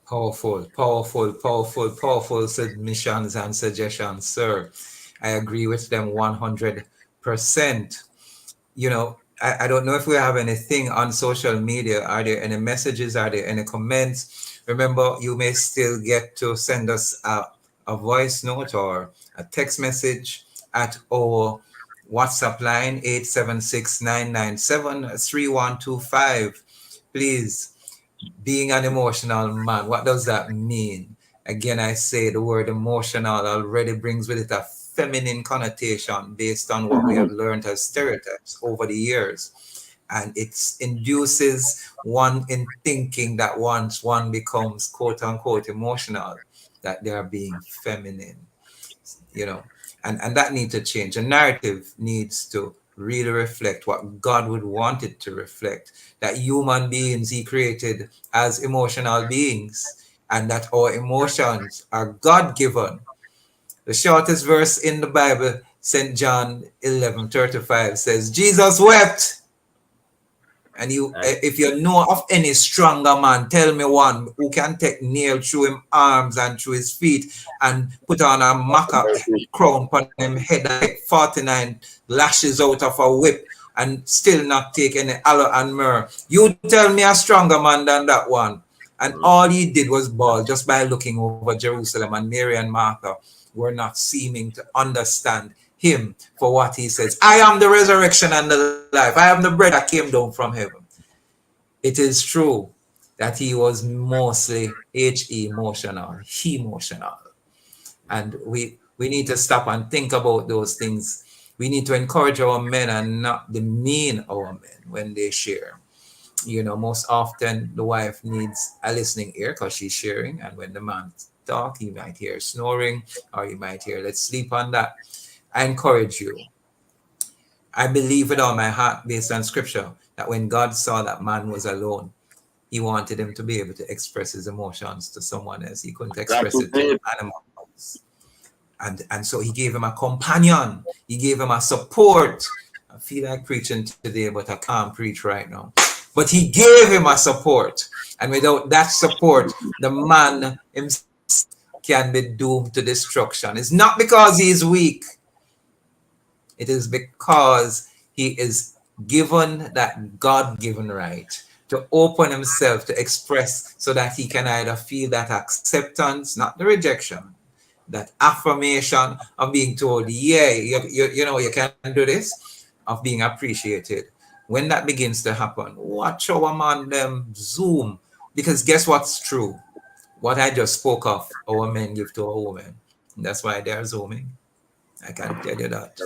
Powerful submissions and suggestions, sir. I agree with them 100%. I don't know if we have anything on social media. Are there any messages? Are there any comments? Remember, you may still get to send us a voice note or a text message at our WhatsApp line 876-997-3125. Please. Being an emotional man, what does that mean? Again, I say the word emotional already brings with it a feminine connotation based on what we have learned as stereotypes over the years. And it induces one in thinking that once one becomes quote unquote emotional, that they are being feminine, and that needs to change. A narrative needs to really reflect what God would want it to reflect, that human beings he created as emotional beings, and that our emotions are God-given. The shortest verse in the Bible, St. John 11:35, says, Jesus wept. And if you know of any stronger man, tell me one who can take nail through his arms and through his feet and put on a maca crown on him head and take 49 lashes out of a whip and still not take any aloe and myrrh. You tell me a stronger man than that one. And all he did was bawl just by looking over Jerusalem, and Mary and Martha were not seeming to understand him for what he says. I am the resurrection and the life. I am the bread that came down from heaven. It is true that he was mostly emotional. And we need to stop and think about those things. We need to encourage our men and not demean our men when they share. Most often the wife needs a listening ear because she's sharing, and when the man talk, you might hear snoring, or you might hear, let's sleep on that. I encourage you. I believe with all my heart, based on scripture, that when God saw that man was alone, he wanted him to be able to express his emotions to someone else. He couldn't express it to animals. And so he gave him a companion. He gave him a support. I feel like preaching today, but I can't preach right now. But he gave him a support. And without that support, the man himself can be doomed to destruction. It's not because he is weak. It is because he is given that God-given right to open himself, to express, so that he can either feel that acceptance, not the rejection, that affirmation of being told, yeah, you can do this, of being appreciated, when that begins to happen, watch our man them zoom. Because guess what's true? What I just spoke of, our men give to our women. That's why they are zooming. I can tell you that.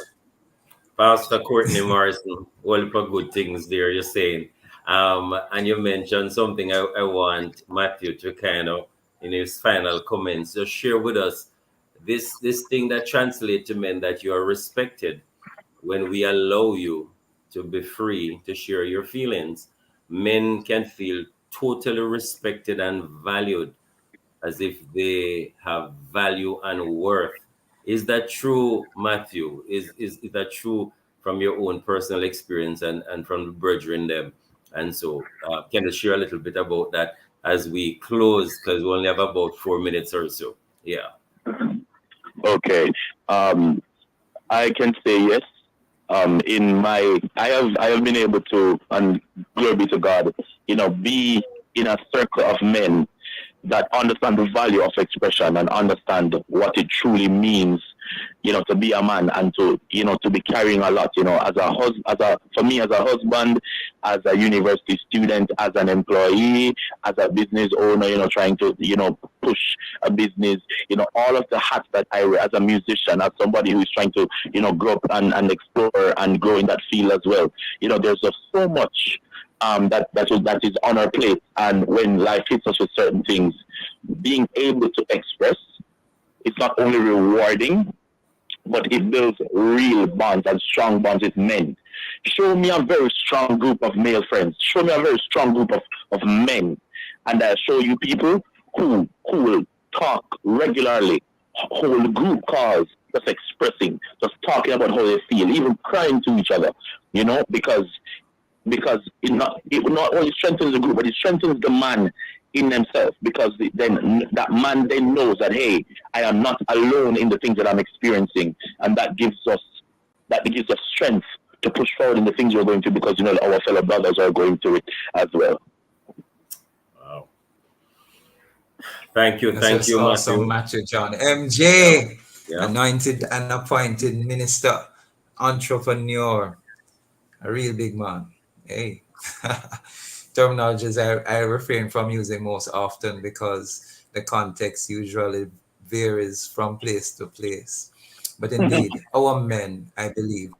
Pastor Courtney Morrison, all for good things there, you're saying. And you mentioned something I want Matthew to kind of, in his final comments, just share with us this thing that translates to men, that you are respected when we allow you to be free to share your feelings. Men can feel totally respected and valued, as if they have value and worth. Is that true, Matthew? Is that true from your own personal experience and from the brethren them? And so, can you share a little bit about that as we close? Because we only have about 4 minutes or so. Yeah. Okay. Um, I can say yes. In my, I have been able to, and glory be to God, be in a circle of men that understand the value of expression and understand what it truly means, to be a man and to be carrying a lot, for me as a husband, as a university student, as an employee, as a business owner, trying to, push a business, all of the hats that I wear, as a musician, as somebody who is trying to, grow up and explore and grow in that field as well. There's just so much that is on our plate, and when life hits us with certain things, being able to express, it's not only rewarding, but it builds real bonds and strong bonds with men. Show me a very strong group of male friends. Show me a very strong group of men, and I'll show you people who will talk regularly, hold group calls, just expressing, just talking about how they feel, even crying to each other, because it not only strengthens the group, but it strengthens the man in themselves, because then that man then knows that, hey, I am not alone in the things that I'm experiencing, and that gives us strength to push forward in the things we're going to, because our fellow brothers are going through it as well. Wow. Thank you, That's Matthew. awesome, Matthew John. MJ, Yeah. anointed and appointed minister, entrepreneur, a real big man. Hey. Terminologies I refrain from using most often because the context usually varies from place to place. But indeed, our men, I believe,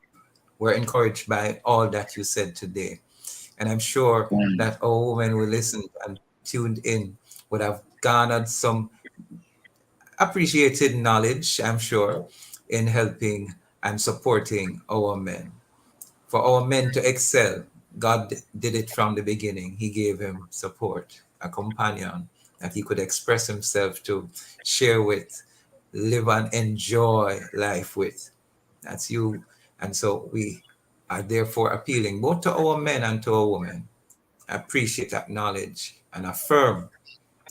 were encouraged by all that you said today. And I'm sure that our women who listened and tuned in would have garnered some appreciated knowledge, I'm sure, in helping and supporting our men. For our men to excel, God did it from the beginning. He gave him support, a companion that he could express himself to, share with, live and enjoy life with. That's you. And so we are therefore appealing both to our men and to our women. Appreciate, acknowledge, and affirm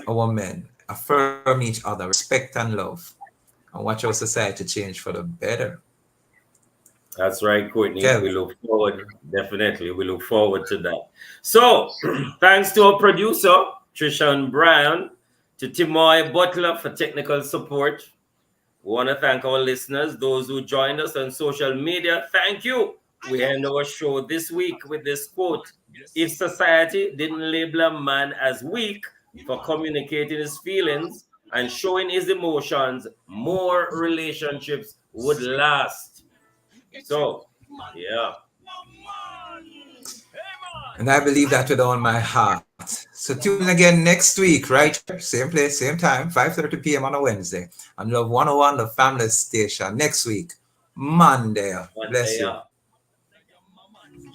our men, affirm each other, respect and love, and watch our society change for the better. That's right, Courtney. Kev. We look forward, definitely. We look forward to that. So, thanks to our producer, Trishan Brown, to Timoy Butler for technical support. We want to thank our listeners, those who joined us on social media. Thank you. We end our show this week with this quote: if society didn't label a man as weak for communicating his feelings and showing his emotions, more relationships would last. So, yeah. And I believe that with all my heart. So tune in again next week, right here, same place, same time, 5:30 p.m. on a Wednesday. On Love 101, the family station. Next week, Monday. Bless you.